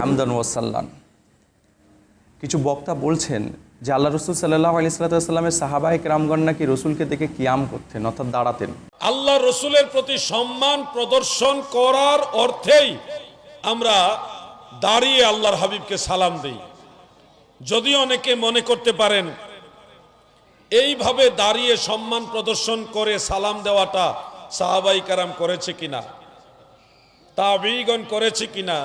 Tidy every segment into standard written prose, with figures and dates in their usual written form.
হামদান ওয়াসাল্লাম। কিছু বক্তা বলছেন যে আল্লাহ রসুল সাল্লাল্লাহু আলাইহি সাল্লামের সাহাবায়ে কেরামগণ নাকি রসুলকে দেখে কিয়াম করতেন, অর্থাৎ দাঁড়াতেন। আল্লাহ রসুলের প্রতি সম্মান প্রদর্শন করার অর্থেই আমরা দাঁড়িয়ে আল্লাহর হাবিবকে সালাম দিই। যদি অনেকে মনে করতে পারেন এইভাবে দাঁড়িয়ে সম্মান প্রদর্শন করে সালাম দেওয়াটা সাহাবায়ে কেরাম করেছে কিনা, তাবেঈগণ করেছে কিনা,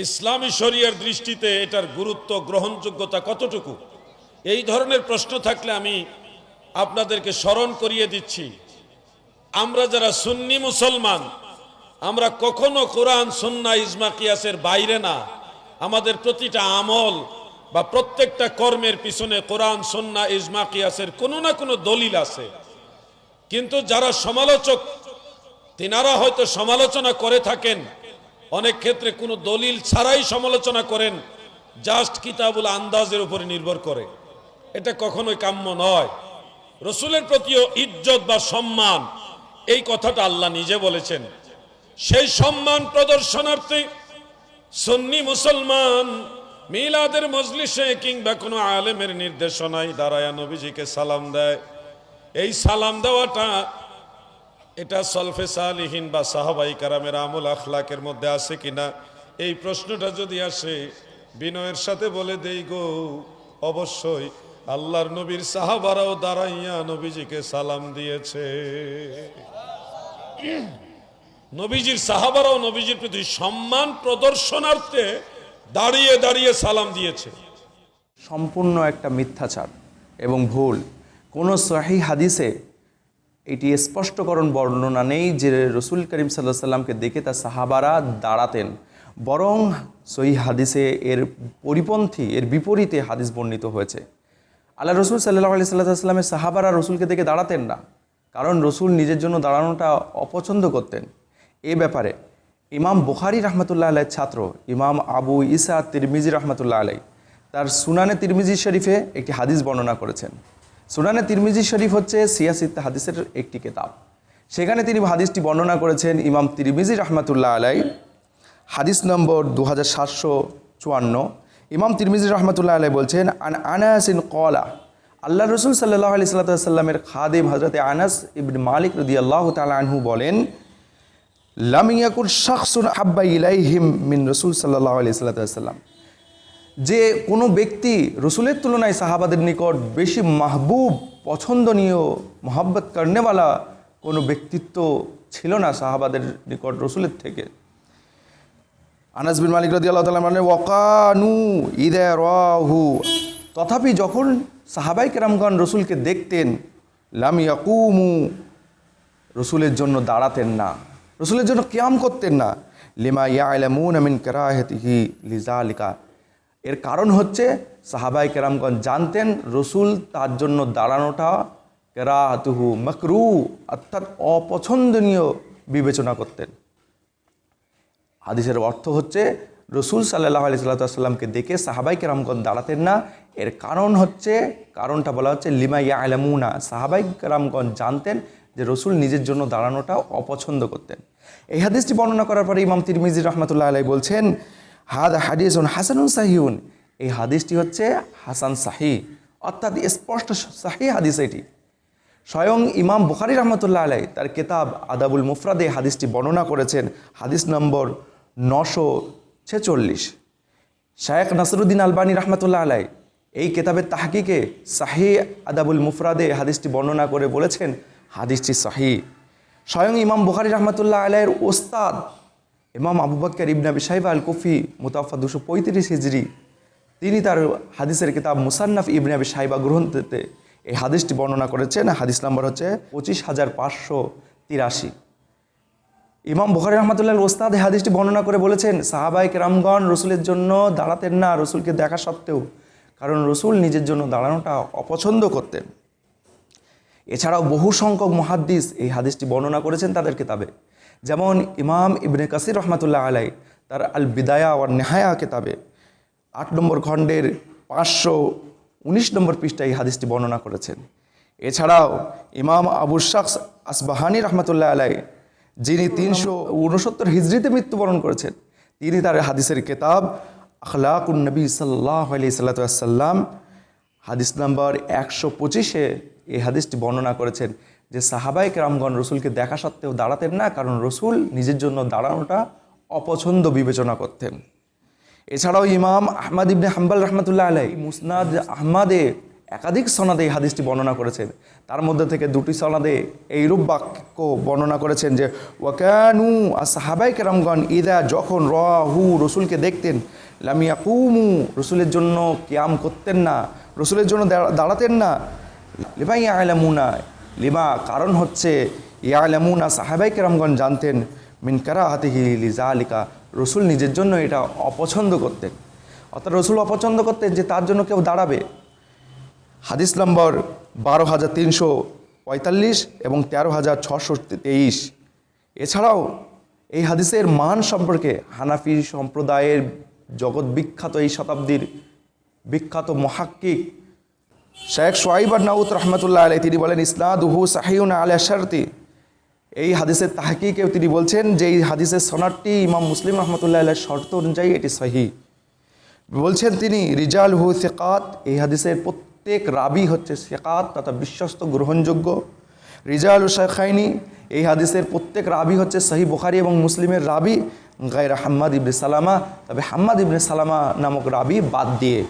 ইসলামী শরীয়তের দৃষ্টিতে এটার গুরুত্ব গ্রহণযোগ্যতা কতটুকু, এই ধরনের প্রশ্ন থাকলে আমি আপনাদেরকে স্মরণ করিয়ে দিচ্ছি, আমরা যারা সুন্নি মুসলমান আমরা কখনো কোরআন সুন্নাহ ইজমা কিয়াসের বাইরে না। আমাদের প্রতিটা আমল বা প্রত্যেকটা কর্মের পিছনে কোরআন সুন্নাহ ইজমা কিয়াসের কোনো না কোনো দলিল আছে। কিন্তু যারা সমালোচক তিনারা হয়তো সমালোচনা করে থাকেন, অনেক ক্ষেত্রে কোনো দলিল ছাড়াই সমালোচনা করেন, জাস্ট কিতাবুল আন্দাজের উপরে নির্ভর করে। এটা কখনোই কাম্য নয়। রসুলের প্রতিও ইজ্জত বা সম্মান, এই কথাটা আল্লাহ নিজে বলেছেন। সেই সম্মান প্রদর্শনার্থে সুন্নি মুসলমান মিলাদের মজলিসে কিংবা কোনো আলেমের নির্দেশনায় দাঁড়ায়া নবীজিকে সালাম দেয়। এই সালাম দেওয়াটা এটা সলফে সালিহিন বা সাহাবায়ে কেরামের আমল আখলাকের মধ্যে আছে কিনা, এই প্রশ্নটা যদি আসে বিনয়ের সাথে বলে দেই গো, অবশ্যই আল্লাহর নবীর সাহাবারাও দাঁড়াইয়া নবীজিকে সালাম দিয়েছে। নবীজির সাহাবারাও নবীজির প্রতি সম্মান প্রদর্শনার্থে দাঁড়িয়ে দাঁড়িয়ে সালাম দিয়েছে। সম্পূর্ণ একটা মিথ্যাচার এবং ভুল। কোনো সহিহ হাদিসে এটি স্পষ্টকরণ বর্ণনা নেই যে রসুল করিম সাল্লাল্লাহু আলাইহি সাল্লামকে দেখে তার সাহাবারা দাঁড়াতেন। বরং সহিহ হাদিসে এর পরিপন্থী, এর বিপরীতে হাদিস বর্ণিত হয়েছে। আল্লাহ রসুল সাল্লাল্লাহু আলাইহি সাল্লামের সাহাবারা রসুলকে দেখে দাঁড়াতেন না, কারণ রসুল নিজের জন্য দাঁড়ানোটা অপছন্দ করতেন। এ ব্যাপারে ইমাম বুখারী রাহমাতুল্লাহ আলাইহির ছাত্র ইমাম আবু ঈসা তিরমিজি রাহমাতুল্লাহ আলাইহি তার সুনানে তিরমিজি শরীফে একটি হাদিস বর্ণনা করেছেন। সুনানে তিরমিজি শরীফ হচ্ছে সিয়াসিত্তা হাদিসের একটি কিতাব। সেখানে তিনি হাদিসটি বর্ণনা করেছেন ইমাম তিরমিজি রাহমাতুল্লাহ আলাইহি, হাদিস নম্বর 2754। ইমাম তিরমিজি রাহমাতুল্লাহ আলাইহি বলছেন, আন আনাসিন ক্বালা, আল্লাহ রসুল সাল্লাল্লাহু আলাইহি সাল্লামের খাদেম হযরতে আনাস ইবনে মালিক রাদিয়াল্লাহু তাআলা আনহু বলেন, লাম ইয়াকুন শাখসুন হাব্বা ইলাইহিম মিন রাসূল সাল্লাল্লাহু আলাইহি সাল্লাম, যে কোনো ব্যক্তি রসুলের তুলনায় সাহাবাদের নিকট বেশি মাহবুব, পছন্দনীয়, মোহাব্বত করনেওয়ালা কোনো ব্যক্তিত্ব ছিল না সাহাবাদের নিকট রসুলের থেকে। আনাস বিন মালিক রাদিয়াল্লাহু তাআলা মানে ওয়াকানু ইযা রাহু, তথাপি যখন সাহাবায়ে কেরামগণ রসুলকে দেখতেন, লাম ইয়াকুমু, রসুলের জন্য দাঁড়াতেন না, রসুলের জন্য কিয়াম করতেন না। লিমা ইয়ালামুনা মিন কারাহাতিহি লিযালিকা, এর কারণ হচ্ছে সাহাবায়ে কেরামগণ জানতেন রসুল তার জন্য দাঁড়ানোটা কারাহাতুহু মাকরুহ, অর্থাৎ অপছন্দনীয় বিবেচনা করতেন। হাদিসের অর্থ হচ্ছে রসুল সাল্লাল্লাহু আলাইহি সাল্লামকে দেখে সাহাবায়ে কেরামগণ দাঁড়াতেন না। এর কারণ হচ্ছে, কারণটা বলা হচ্ছে লিমা ইয়ালামুনা, সাহাবায়ে কেরামগণ জানতেন যে রসুল নিজের জন্য দাঁড়ানোটা অপছন্দ করতেন। এই হাদিসটি বর্ণনা করার পরে ইমাম তিরমিজি রাহমাতুল্লাহ আলাইহি বলছেন, হাদা হাদিসুন হাসানুন সাহিহুন, এই হাদিসটি হচ্ছে হাসান সাহি, অর্থাৎ স্পষ্ট সাহি হাদিস। এটি স্বয়ং ইমাম বুখারী রাহমাতুল্লাহ আলাইহি তার কিতাব আদাবুল মুফরাদে হাদিসটি বর্ণনা করেছেন, হাদিস নম্বর 946। শায়েখ নাসিরুদ্দিন আলবানী রাহমাতুল্লাহ আলাইহি এই কিতাবের তাহকিকে সাহি আদাবুল মুফরাদে হাদিসটি বর্ণনা করে বলেছেন হাদিসটি সাহি। স্বয়ং ইমাম বুখারী রাহমাতুল্লাহ আলাইহির ওস্তাদ ইমাম আবু বকর ইবনে আবি শাইবা আল কুফি মুতাওয়াফা 235 হিজরি, তিনি তার হাদিসের কিতাব মুসান্নাফ ইবনে আবি শাইবা গ্রন্থতে এই হাদিসটি বর্ণনা করেছেন। হাদিস নম্বর হচ্ছে 25583। ইমাম বুখারী রাহমাতুল্লাহ ওস্তাদ এই হাদিসটি বর্ণনা করে বলেছেন, সাহাবায়ে কেরামগণ রসুলের জন্য দাঁড়াতেন না রসুলকে দেখা সত্ত্বেও, কারণ রসুল নিজের জন্য দাঁড়ানোটা অপছন্দ করতেন। এছাড়াও বহু সংখ্যক মুহাদ্দিস এই হাদিসটি বর্ণনা করেছেন তাদের কিতাবে, যেমন ইমাম ইবনে কাসির রহমাতুল্লাহ আলাইহি তার আল বিদায়া ওয়ান নিহায়া কিতাবে 8 নম্বর খণ্ডের 519 নম্বর পৃষ্ঠায় এই হাদিসটি বর্ণনা করেছেন। এছাড়াও ইমাম আবু শাখস আসবাহানি রহমাতুল্লাহ আলাইহি, যিনি 369 হিজরিতে মৃত্যুবরণ করেছেন, তিনি তার হাদিসের কিতাব আখলাকুন নবী সাল্লাল্লাহু আলাইহি সাল্লাম হাদিস নাম্বার 125-এ এই হাদিসটি বর্ণনা করেছেন যে সাহাবায়ে কেরামগণ রসুলকে দেখা সত্ত্বেও দাঁড়াতেন না, কারণ রসুল নিজের জন্য দাঁড়ানোটা অপছন্দ বিবেচনা করতেন। এছাড়াও ইমাম আহমদ ইবনে হাম্বল রহমতুল্লাহ আলাইহি মুসনাদ আহমদে একাধিক সনদে এই হাদিসটি বর্ণনা করেছেন। তার মধ্যে থেকে দুটি সনদে এইরূপ বাক্য বর্ণনা করেছেন যে ওয়াকানু সাহাবায়ে কেরামগণ ইদা যখন রাহু রসুলকে দেখতেন লাম ইয়াকুমু রসুলের জন্য কিয়াম করতেন না, রসুলের জন্য দাঁড়াতেন না। লিমা ইয়ালামুনা লিমা কারণ হচ্ছে ইয়ালামুনা সাহাবায়ে কেরামগণ জানতেন মিন কারাহাতিহি লিজালিকা রসুল নিজের জন্য এটা অপছন্দ করতেন, অর্থাৎ রসুল অপছন্দ করতেন যে তার জন্য কেউ দাঁড়াবে। হাদিস নম্বর 12,345 এবং 13,623। এছাড়াও এই হাদিসের মান সম্পর্কে হানাফি সম্প্রদায়ের জগৎ বিখ্যাত এই শতাব্দীর বিখ্যাত মুহাক্কিক শেখ শুআইব আন-নাউত রহমতুল্লাহ আলাইহি তিনি বলেন ইসনাদুহু সাহিহুন আলা শারতি। এই হাদিসের তাহকিকে তিনি বলছেন যে এই হাদিসের সনদটি ইমাম মুসলিম রহমতুল্লাহ আলাইহির শর্ত অনুযায়ী এটি সহিহ। বলছেন তিনি রিজালুহু সিকাত, এই হাদিসের প্রত্যেক রাবি হচ্ছে সিকাত তথা বিশ্বস্ত গ্রহণযোগ্য। রিজালু শাইখাইনি, এই হাদিসের প্রত্যেক রাবি হচ্ছে সহিহ বুখারী এবং মুসলিমের রাবি গায়রা হাম্মাদ ইবনে সালামা, তবে হাম্মাদ ইবনে সালামা নামক রাবি বাদ দিয়ে।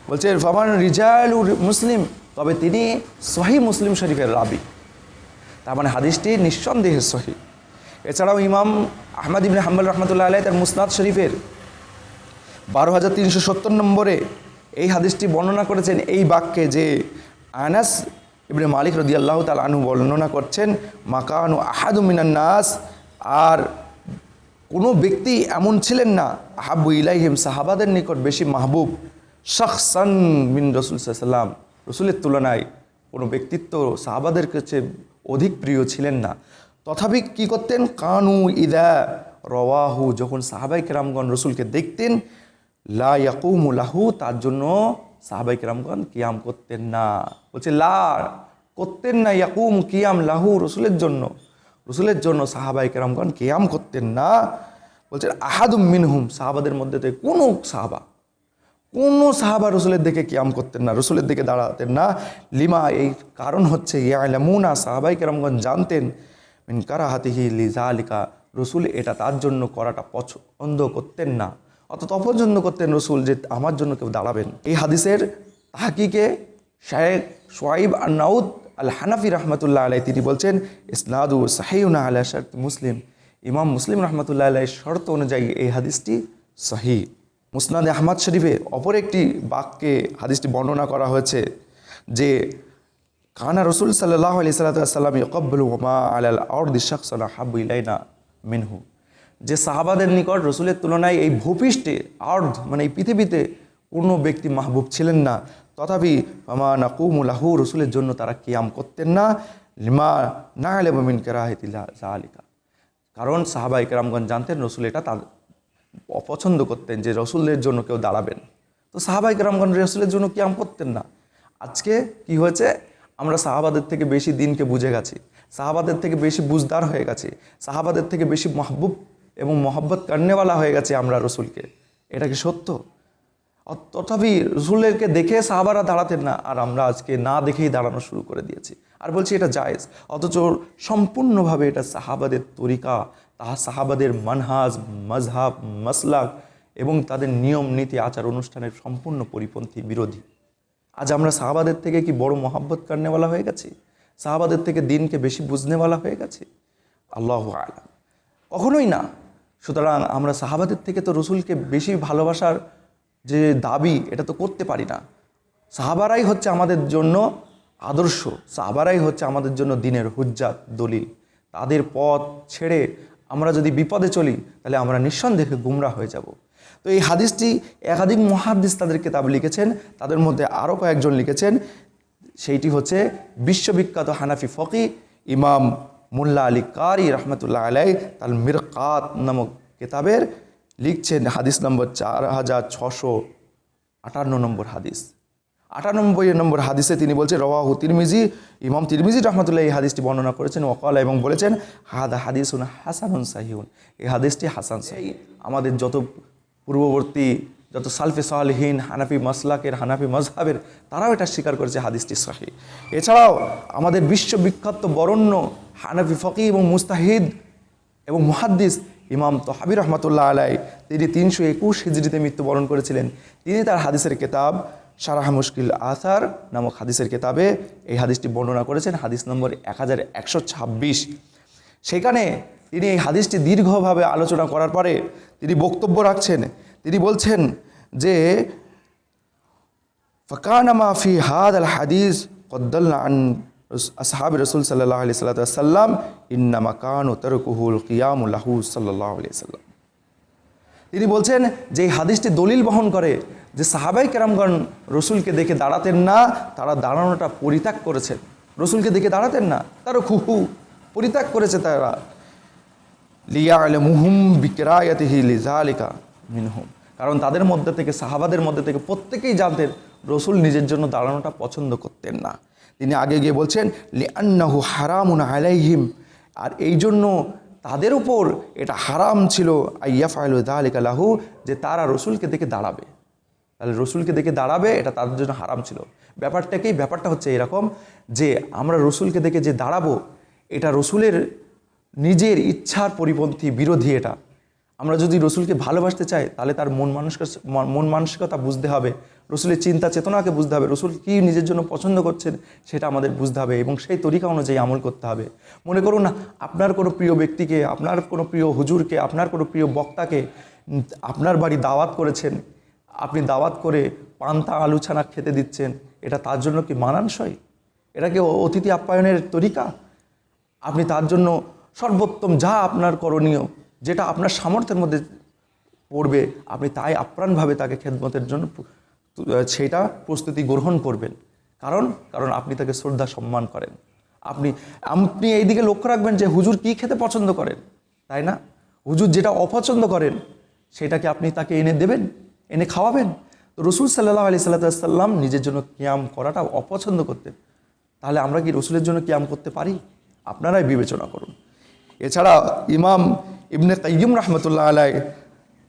বলছে ফামান রিজালু মুসলিম, তবে তিনি সহিহ মুসলিম শরীফের রাবি, তার মানে হাদিসটি নিঃসন্দেহে সহিহ। এছাড়াও ইমাম আহমদ ইবনে হাম্বল রহমতুল্লাহ আলাইহি তার মুসনাদ শরীফের 12,370 নম্বরে এই হাদিসটি বর্ণনা করেছেন এই বাক্যে যে আনাস ইবনে মালিক রাদিয়াল্লাহু তাআলা আনহু বর্ণনা করছেন মাকানু আহাদু মিনান নাস, আর কোনো ব্যক্তি এমন ছিলেন না আহাব্বু ইলাইহিম সাহাবাদের নিকট বেশি মাহবুব শাখসান মিন রাসূল সাল্লাল্লাহু আলাইহি ওয়াসাল্লাম, রসুলের তুলনায় কোনো ব্যক্তিত্ব সাহাবাদের কাছে অধিক প্রিয় ছিলেন না। তথাপি কি করতেন কানু ইদা রওয়াহু যখন সাহাবায়ে কেরামগণ রসুলকে দেখতেন লা ইয়াকুমু লাহু তার জন্য সাহাবায়ে কেরামগণ কিয়াম করতেন না। বলছে লা করতেন না ইয়াকুম কিয়াম লাহু রসুলের জন্য সাহাবায়ে কেরামগণ কিয়াম করতেন না। বলছে আহাদুম মিনহুম সাহাবাদের মধ্যে থেকে কোনো সাহাবা রসুলের দিকে কিয়াম করতেন না, রসুলের দিকে দাঁড়াতেন না। লিমা এই কারণ হচ্ছে ইয়ালামুনা সাহাবায়ে কেরামগণ জানতেন মিন কারাহাতিহি লিজালিকা রসুল এটা তার জন্য করাটা পছন্দ করতেন না, অর্থাৎ অপছন্দ করতেন রসুল যে আমার জন্য কেউ দাঁড়াবেন। এই হাদিসের তাহকিকে শেখ শুআইব আন-নাউত আল হানাফি রহমতুল্লাহ আলাইহি তিনি বলছেন ইসনাদু সাহিহুন আলা শারত মুসলিম, ইমাম মুসলিম রহমতুল্লাহ আলাইহির শর্ত অনুযায়ী এই হাদিসটি সহিহ। মুসনাদে আহমদ শরীফে অপর একটি বাক্যে হাদিসটি বর্ণনা করা হয়েছে যে কানা রসুল সাল্লাল্লাহু আলাইহি সাল্লাম ইয়াকব্বালু মা আলাল আরদি শাখসান আহাব্বু ইলাইনা মিনহু, যে সাহাবাদের নিকট রসুলের তুলনায় এই ভূপৃষ্ঠে আর্দ মানে এই পৃথিবীতে কোনো ব্যক্তি মাহবুব ছিলেন না। তথাপি মা নাকুমু লাহু রসুলের জন্য তারা কিয়াম করতেন না লিমা না'লামু মিন কারাহাতি যালিকা, কারণ সাহাবায়ে কেরামগণ জানতেন রসুল এটা তার অপছন্দ করতেন যে রসুলের জন্য কেউ দাঁড়াবেন, তো সাহাবায়ে কেরামগণ রসুলের জন্য কিয়াম করতেন না। আজকে কি হয়েছে, আমরা সাহাবাদের থেকে বেশি দিনকে বুঝে গেছি, সাহাবাদের থেকে বেশি বুঝদার হয়ে গেছি, সাহাবাদের থেকে বেশি মাহবুব এবং মহব্বত করনেওয়ালা হয়ে গেছে আমরা রসুলকে। এটা কি সত্য? তথাপি রসুলেরকে দেখে সাহাবারা দাঁড়াতেন না, আর আমরা আজকে না দেখেই দাঁড়ানো শুরু করে দিয়েছি আর বলছি এটা জায়েজ, অথচ সম্পূর্ণভাবে এটা সাহাবাদের তরিকা, সাহাবাদের মানহাজ মজহাব মাসলাক এবং তাদের নিয়ম নীতি আচার অনুষ্ঠানের সম্পূর্ণ পরিপন্থী বিরোধী। আজ আমরা সাহাবাদের থেকে কি বড় মহব্বত করনেওয়ালা হয়ে গেছি, সাহাবাদের থেকে দিনকে বেশি বুঝনেওয়ালা হয়ে গেছি? আল্লাহু আ'লাম, কখনোই না। সুতরাং আমরা সাহাবাদের থেকে তো রসুলকে বেশি ভালোবাসার যে দাবি এটা তো করতে পারি না। সাহাবারাই হচ্ছে আমাদের জন্য আদর্শ, সাহাবারাই হচ্ছে আমাদের জন্য দিনের হুজ্জাত দলিল। তাদের পথ ছেড়ে আমরা যদি বিপদে চলি তাহলে আমরা নিঃসন্দেহে গুমরা হয়ে যাব। তো এই হাদিসটি একাধিক মুহাদ্দিস তাদের কিতাব লিখেছেন, তাদের মধ্যে আরও কয়েকজন লিখেছেন। সেইটি হচ্ছে বিশ্ববিখ্যাত হানাফি ফকি ইমাম মুল্লা আলী কারি রহমতুল্লাহ আলাইহি তাল মিরকাত নামক কিতাবের লিখছেন হাদিস নম্বর 4658 নম্বর হাদিস। 98 নম্বর হাদিসে তিনি বলছেন রওয়াহু তিরমিজি, ইমাম তিরমিজি রহমতুল্লাহ এই হাদিসটি বর্ণনা করেছেন ওয়াকালা এবং বলেছেন হাদা হাদিসুন হাসানুন সাহিহুন, এই হাদিসটি হাসান সাহিহ। আমাদের যত পূর্ববর্তী যত সালফে সালেহীন হানাফি মাসলাকের হানাফি মজহাবের তারাও এটা স্বীকার করেছে হাদিসটি সহিহ। এছাড়াও আমাদের বিশ্ববিখ্যাত বরেণ্য হানাফি ফকি এবং মুস্তাহিদ এবং মুহাদ্দিস ইমাম তহাবি রহমতুল্লাহ আলাই, তিনি 321 হিজরিতে মৃত্যুবরণ করেছিলেন। তিনি তার হাদিসের কিতাব শারাহ মুশকিল আসার নামক হাদিসের কিতাবে এই হাদিসটি বর্ণনা করেছেন, হাদিস নম্বর 1126। সেখানে তিনি এই হাদিসটি দীর্ঘভাবে আলোচনা করার পরে তিনি বক্তব্য রাখছেন। তিনি বলছেন যে ফাকানামা ফি হাদাল হাদিস কদ্দালনা আন আসহাব রাসূল সাল্লাল্লাহু আলাইহি সাল্লাম ইন্নামা কানু তারকুহুল কিয়ামু লাহু সাল্লাল্লাহু আলাইহি সাল্লাম। তিনি বলছেন যে এই হাদিসটি দলিল বহন করে যে সাহাবাই কেরামগণ রসুলকে দেখে দাঁড়াতেন না, তারা দাঁড়ানোটা পরিত্যাগ করেছেন। রসুলকে দেখে দাঁড়াতেন না, তারা খুহু পরিত্যাগ করেছে তারা। লিয়া'লামুহুম বিকিরায়াতিহি লিযালিকা মিনহুম, কারণ তাদের মধ্যে থেকে সাহাবাদের মধ্যে থেকে প্রত্যেকেই জানতেন রসুল নিজের জন্য দাঁড়ানোটা পছন্দ করতেন না। তিনি আগে গিয়ে বলছেন লিআন্নাহু হারামুন আলাইহিম, আর এই জন্য তাদের উপর এটা হারাম ছিল আইয়াফআলু যালিকা লাহু, যে তারা রসুলকে দেখে দাঁড়াবে। তাহলে রসুলকে দেখে দাঁড়াবে এটা তাদের জন্য হারাম ছিল। ব্যাপারটা হচ্ছে এরকম যে আমরা রসুলকে দেখে যে দাঁড়াবো এটা রসুলের নিজের ইচ্ছার পরিপন্থী, বিরোধী। এটা আমরা যদি রসুলকে ভালোবাসতে চাই তাহলে তার মন মানসিকতা বুঝতে হবে, রসুলের চিন্তা চেতনাকে বুঝতে হবে, রসুল কী নিজের জন্য পছন্দ করছেন সেটা আমাদের বুঝতে হবে এবং সেই তরিকা অনুযায়ী আমল করতে হবে। মনে করুন না, আপনার কোনো প্রিয় ব্যক্তিকে, আপনার কোনো প্রিয় হুজুরকে, আপনার কোনো প্রিয় বক্তাকে আপনার বাড়ি দাওয়াত করেছেন, আপনি দাওয়াত করে পান্তা আলু ছানা খেতে দিচ্ছেন, এটা তার জন্য কি মানানসই? এটা কি অতিথি আপ্যায়নের তরিকা? আপনি তার জন্য সর্বোত্তম যা আপনার করণীয়, যেটা আপনার সামর্থ্যের মধ্যে পড়বে, আপনি তাই আপ্রাণভাবে তাকে খেদমতের জন্য সেটা প্রস্তুতি গ্রহণ করবেন। কারণ আপনি তাকে শ্রদ্ধা সম্মান করেন। আপনি এই দিকে লক্ষ্য রাখবেন যে হুজুর কি খেতে পছন্দ করেন, তাই না? হুজুর যেটা অপছন্দ করেন সেটাকে আপনি তাকে এনে দেবেন, এনে খাওয়াবেন। তো রসুল সাল্লাল্লাহু আলাইহি সাল্লাম নিজের জন্য কিয়াম করাটা অপছন্দ করতেন। তাহলে আমরা কি রসুলের জন্য কিয়াম করতে পারি? আপনারাই বিবেচনা করুন। এছাড়া ইমাম ইবনে কাইয়িম রাহমাতুল্লাহ আলাইহি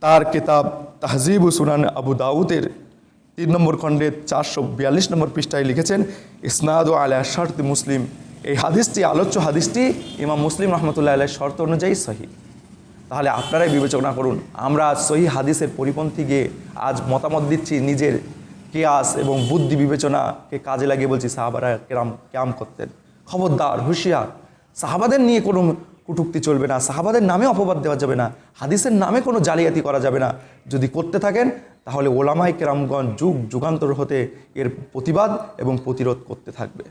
তার কিতাব তাহজিবু সুনান আবু দাউদের 3 নম্বর খণ্ডে 442 নম্বর পৃষ্ঠায় লিখেছেন ইসনাদু আলা শর্ত মুসলিম, এই হাদিসটি, আলোচ্য হাদিসটি ইমাম মুসলিম রহমতুল্লাহ আলাইহির শর্ত অনুযায়ী সহিহ। তাহলে আপনারাই বিবেচনা করুন, আমরা আজ সহিহ হাদিসের পরিপন্থী গিয়ে আজ মতামত দিচ্ছি, নিজের কিয়াস এবং বুদ্ধি বিবেচনাকে কাজে লাগিয়ে বলছি সাহাবারা কিয়াম করতেন। খবরদার, হুঁশিয়ার, সাহাবাদের নিয়ে কোনো কটূক্তি চলবে না, সাহাবাদের নামে অপবাদ দেওয়া যাবে না, হাদিসের নামে কোনো জালিয়াতি করা যাবে না। যদি করতে থাকেন তাহলে ওলামায়ে কেরামগণ যুগান্তর হতে এর প্রতিবাদ এবং প্রতিরোধ করতে থাকবে।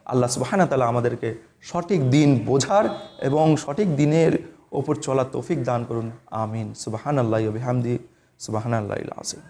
আল্লাহ সুবহানাহু ওয়া তাআলা আমাদেরকে সঠিক দিন বোঝার এবং সঠিক দিনের ওপর চলার তৌফিক দান করুন। আমিন। সুবহানাল্লাহি ওয়া বিহামদিহি, সুবহানাল্লাহিল আযীম।